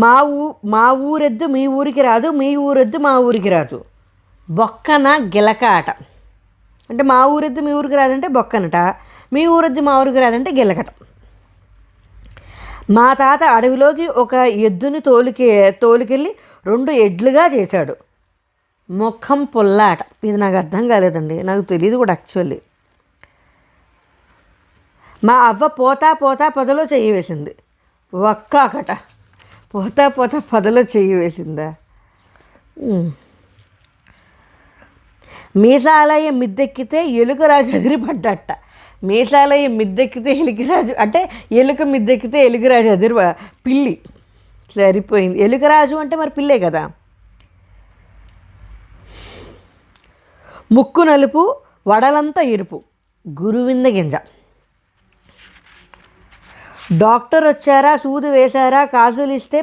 మా ఊ మా ఊరెద్దు మీ ఊరికి రాదు, మీ ఊరెద్దు మా ఊరికి రాదు, బొక్కన గిలక ఆట. అంటే మా ఊరెద్దు మీ ఊరికి రాదంటే బొక్కనట, మీ ఊరెద్దు మా ఊరికి రాదంటే గిలకట. మా తాత అడవిలోకి ఒక ఎద్దుని తోలుకెళ్ళి 2 ఎడ్లుగా చేశాడు. ముఖం పుల్లాట. ఇది నాకు అర్థం కాలేదండి, నాకు తెలియదు కూడా యాక్చువల్లీ. మా అవ్వ పోతా పోతా పొదలో చెయ్యి వేసింది. ఒక్కాకట. పోతా పోతా పొదలో చెయ్యి వేసిందా? మీసాలయ్య మిద్దెక్కితే ఎలుకరాజు ఎదిరిపడ్డట. మీసాలయ్య మిద్దెక్కితే ఎలుకరాజు అంటే ఎలుక మిద్దెక్కితే ఎలుకరాజు పిల్లి సరిపోయింది. ఎలుకరాజు అంటే మరి పిల్లే కదా. ముక్కు నలుపు వడలంతా ఎరుపు, గురువింద గింజ. డాక్టర్ వచ్చారా, సూది వేశారా, కాసులు ఇస్తే